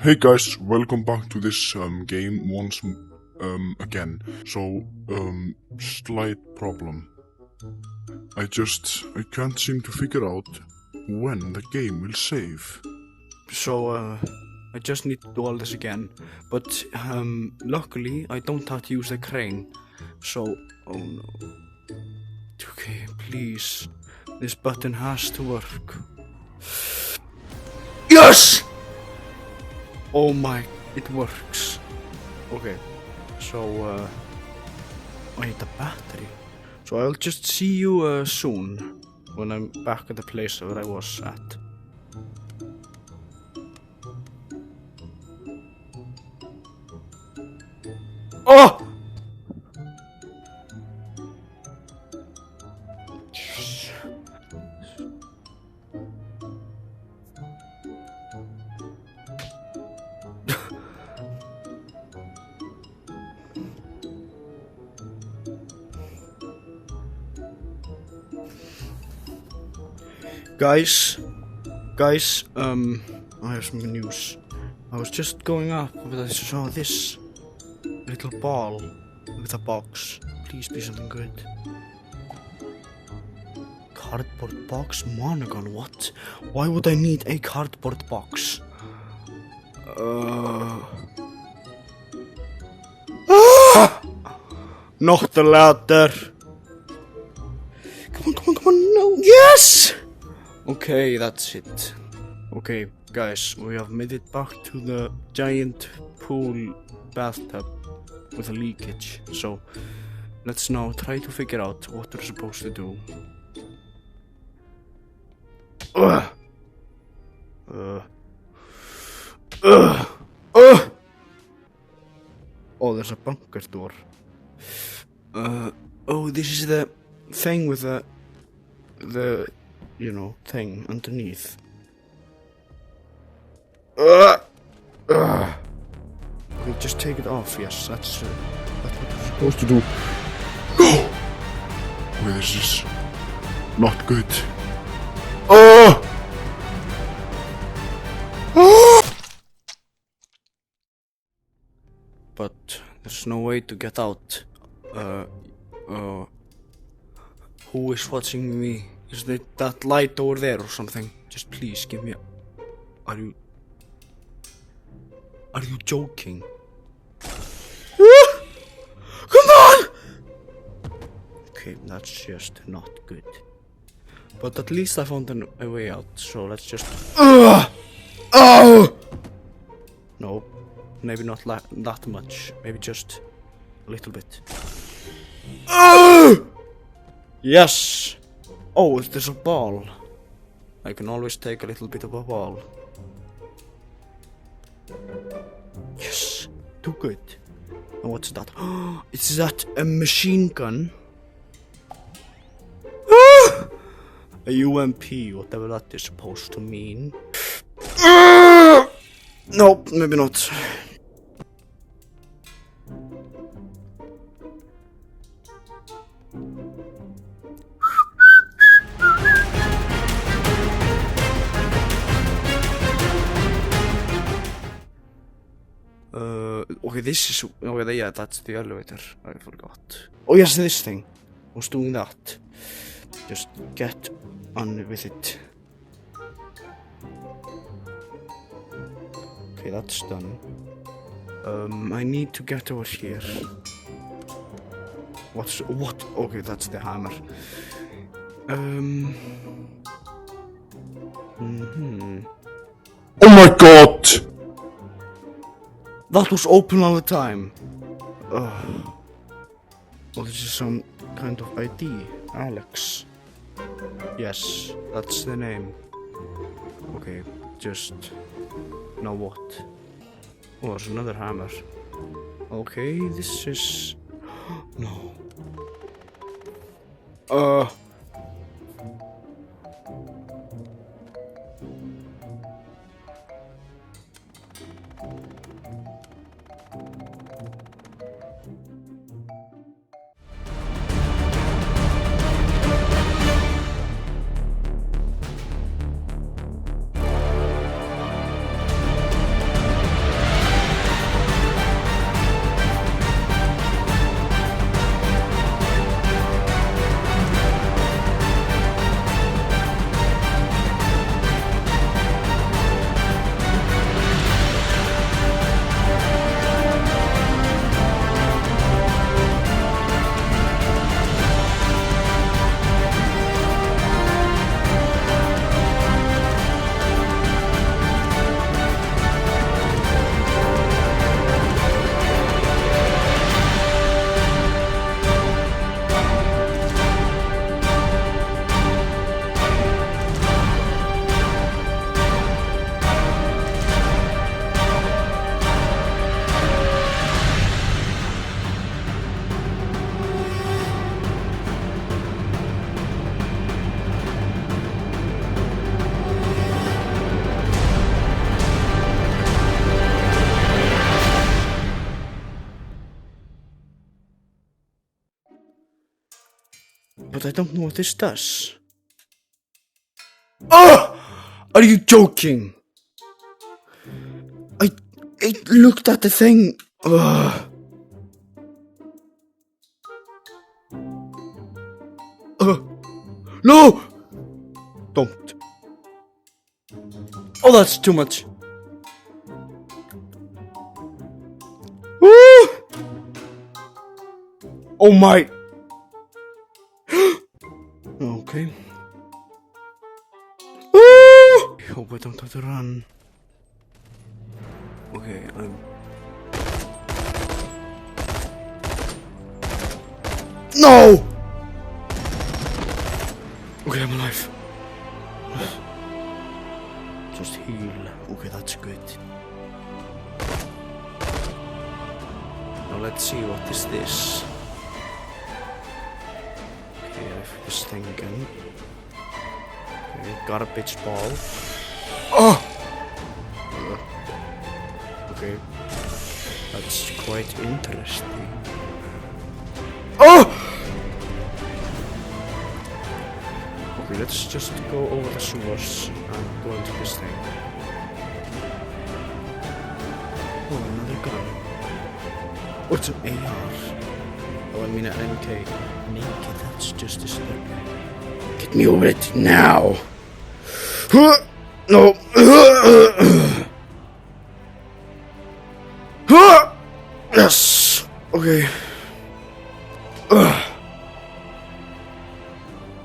Hey guys, welcome back to this game once again. So, slight problem. I can't seem to figure out when the game will save. So, I just need to do all this again. But, luckily, I don't have to use the crane. So, oh no. Okay, please. This button has to work. Yes! Oh my, it works. Okay, so, I need a battery. So I'll just see you, soon. When I'm back at the place where I was at. Oh! Yes. Guys, I have some news. I was just going up, but I saw this little ball with a box. Please be something good. Cardboard box? Monogon, what? Why would I need a cardboard box? Not the ladder! Come on, no! Yes! Okay, that's it. Okay, guys, we have made it back to the giant pool bathtub with a leakage. So, let's now try to figure out what we're supposed to do. Oh, there's a bunker door. Oh, this is the thing with the thing underneath. Okay, just take it off. Yes, that's what we're supposed to do. No! Okay, this is not good. But there's no way to get out. Who is watching me? Is that light over there or something? Just please give me a... Are you joking? Come on! Okay, that's just not good. But at least I found a way out, so let's just... Oh! No, maybe not that much. Maybe just a little bit. Yes! Oh, there's a ball. I can always take a little bit of a ball. Yes, too good. And what's that? Is that a machine gun? A UMP, whatever that is supposed to mean. Nope, maybe not. Okay, this is... Okay, yeah, that's the elevator. I forgot. Oh, yes, this thing. I was doing that. Just get on with it. Okay, that's done. I need to get over here. What? Okay, that's the hammer. Oh my god! That was open all the time. Well, this is some kind of ID. Alex. Yes, that's the name. Okay, just... Now what? Oh, there's another hammer. Okay, this is... No. But I don't know what this does. Oh! Are you joking? I looked at the thing. Ugh. No! Don't. Oh, that's too much. Woo! Oh my. Okay. Woo! I hope I don't have to run. Okay, No! Okay, I'm alive. Just heal. Okay, that's good. Now let's see, what is this? Okay, I have this thing again. Okay, garbage ball. Oh! Okay. That's quite interesting. Oh! Okay, let's just go over the sewers and go into this thing. Oh, another gun. Oh, it's an AR. Oh, I mean an MK. Naked, that's just disturbing. Get me over it now! No! Yes! Okay.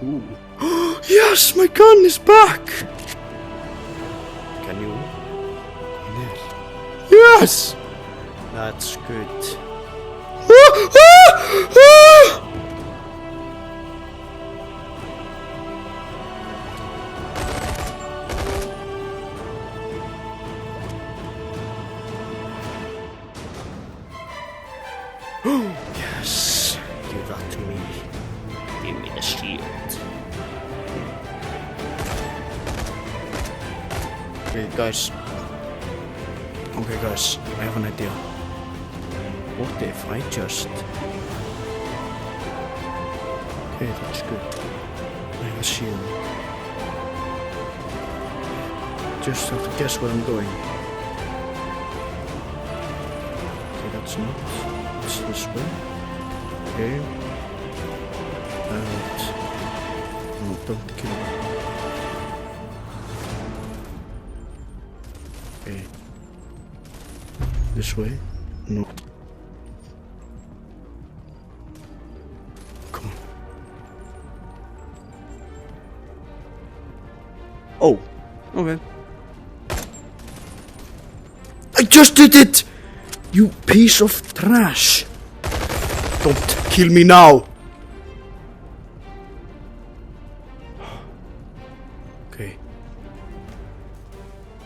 Ooh. Yes, my gun is back! Can you? Yes! That's good. Yes, give that to me. Give me the shield. Okay, guys. Okay, guys, I have an idea. What if I just... Okay, that's good. I have a shield. Just have to guess where I'm going. Okay, that's not... It's this way. Okay. And... No, don't kill me. Okay. This way? No. Come on. Oh, okay. I just did it! You piece of trash! Don't kill me now! Okay.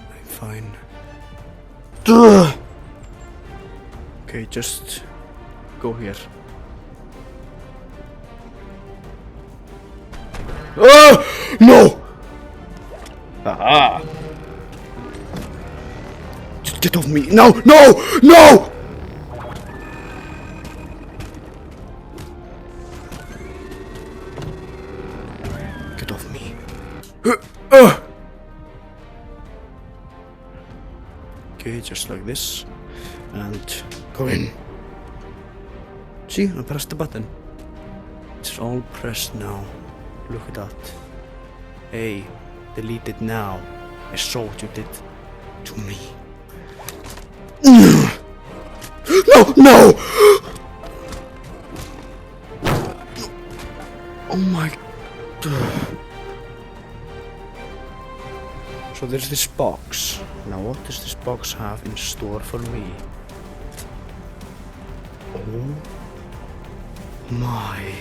I'm fine. Ugh. Okay, just go here. Oh! No! Aha! Just get off me! No! No! No! Get off me. Okay, just like this. And go in. See, I pressed the button. It's all pressed now. Look at that. Hey, delete it now. I saw what you did to me. No, no! Oh my God. So there's this box. Now what does this box have in store for me? Oh my.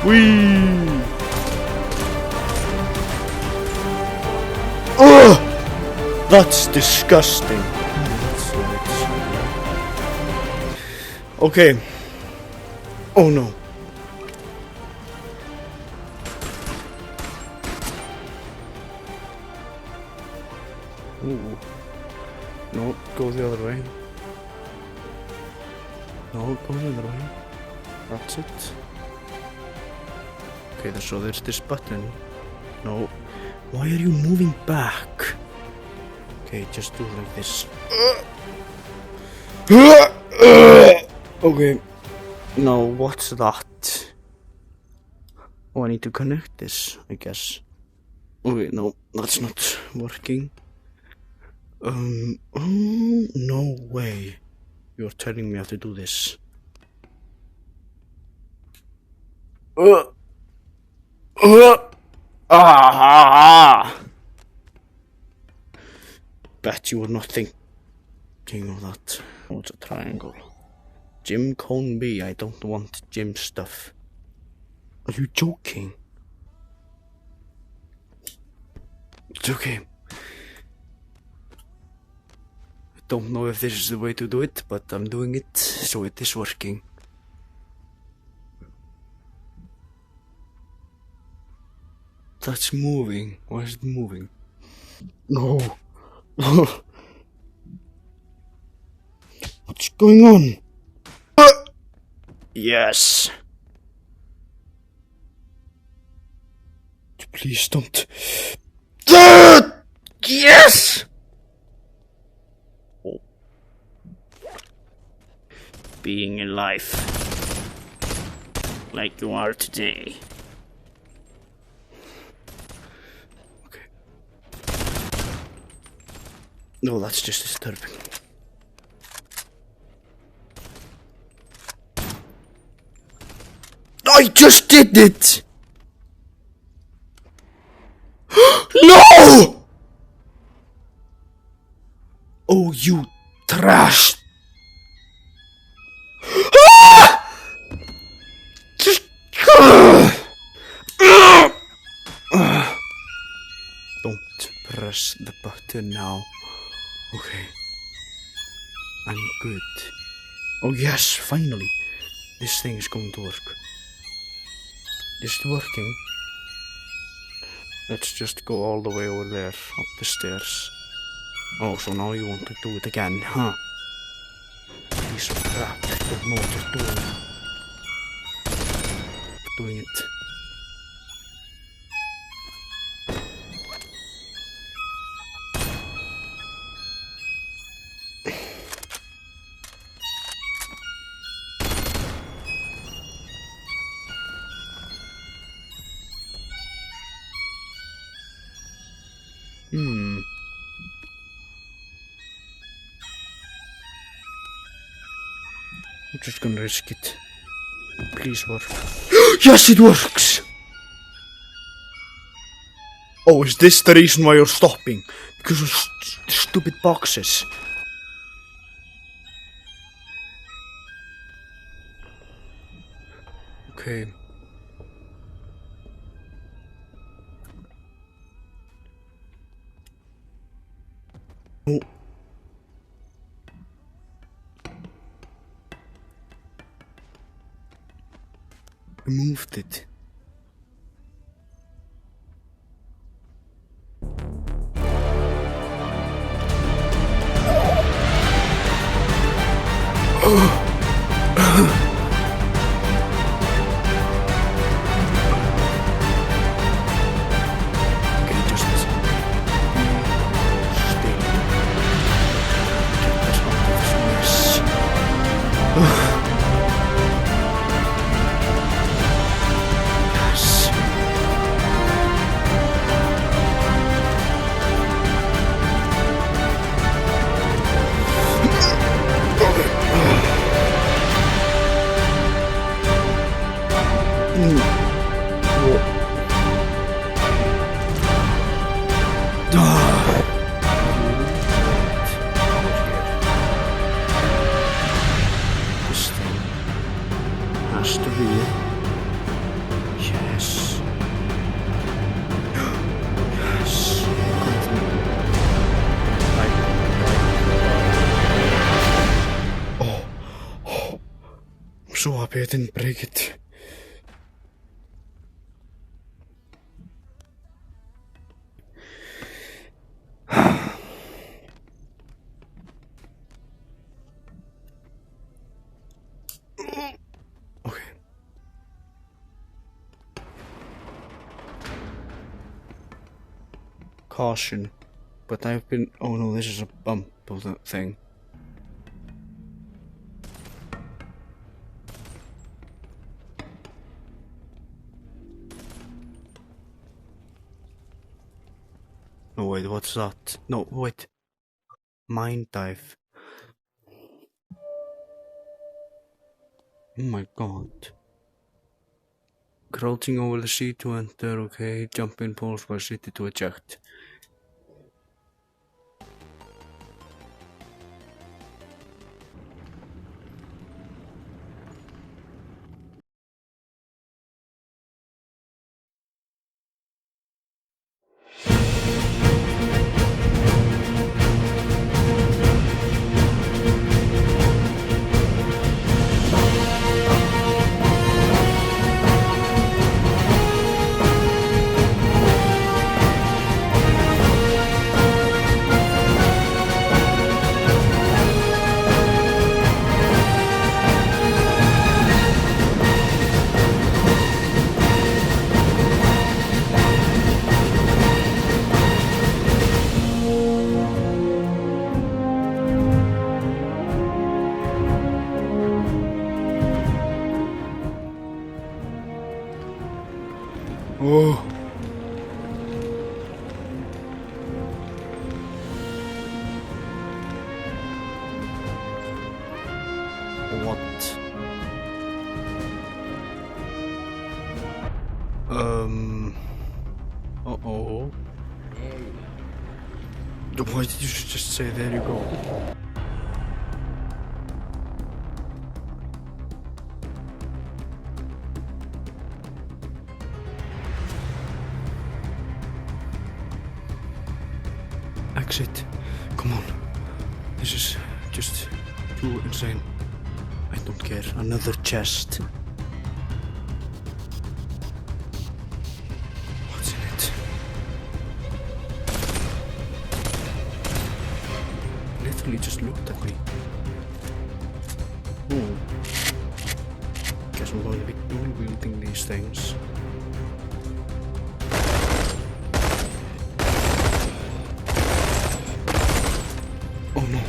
Wee. That's disgusting. Okay. Oh no. Ooh. No, go the other way. No, go the other way. That's it. Okay, so there's this button. No. Why are you moving back? Okay, just do it like this. Okay. Now, what's that? Oh, I need to connect this, I guess. Okay, no, that's not working. Oh, no way. You're telling me how to do this. Bet you were not thinking of that. Oh, it's a triangle. Gym cone B, I don't want gym stuff. Are you joking? It's okay. I don't know if this is the way to do it, but I'm doing it, so it is working. That's moving. Why is it moving? No. What's going on? Yes. Please don't. Yes! Oh. Being in life like you are today. Okay. No, that's just disturbing. I just did it! No! Oh, you trash! Don't press the button now. Okay. I'm good. Oh yes, finally. This thing is going to work. Is it working? Let's just go all the way over there, up the stairs. Oh, so now you want to do it again, huh? Piece of crap, I don't know what you're doing. Doing it. I'm just gonna risk it. Please work. Yes, it works! Oh, is this the reason why you're stopping? Because of stupid boxes. Okay. Oh. I moved it. Okay, just stay. Get us out of this mess. Yes. This thing has to be. Yes. Yes. Oh. I'm so happy I didn't break it. caution, but I've been. Oh no, this is a bump of the thing. No, wait, what's that? No, wait. Mind dive. Oh my god. Crouching over the seat to enter, okay. Jump in, pulse by city to eject. Oh. What? Uh-oh. Why did you just say there you go? Exit. Come on. This is just too insane. I don't care. Another chest. What's in it? Literally just looked at me. Oh. Guess I'm going to be dual wielding these things. Oh no.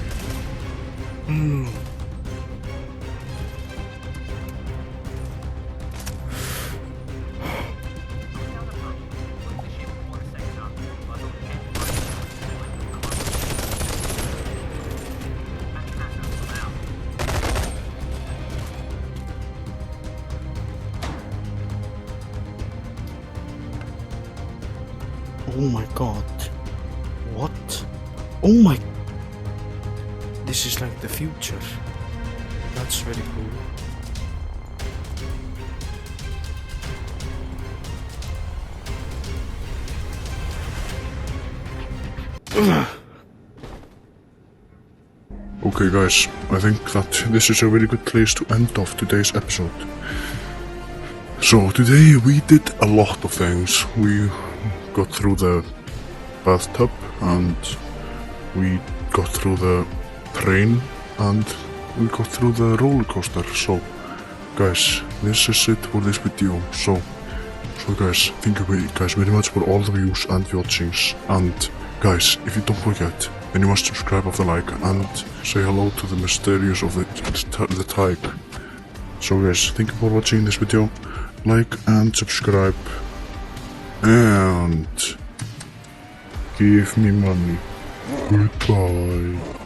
Oh my god. What? Oh my. This is like the future. That's very cool. Okay guys, I think that this is a very good place to end off today's episode. So today we did a lot of things. We got through the bathtub and we got through the train and we got through the roller coaster. So guys, this is it for this video. So guys, thank you guys very much for all the views and watchings. And guys, if you don't forget, then you must subscribe after like and say hello to the mysterious of the tiger. So guys, thank you for watching this video. Like and subscribe and give me money. Goodbye.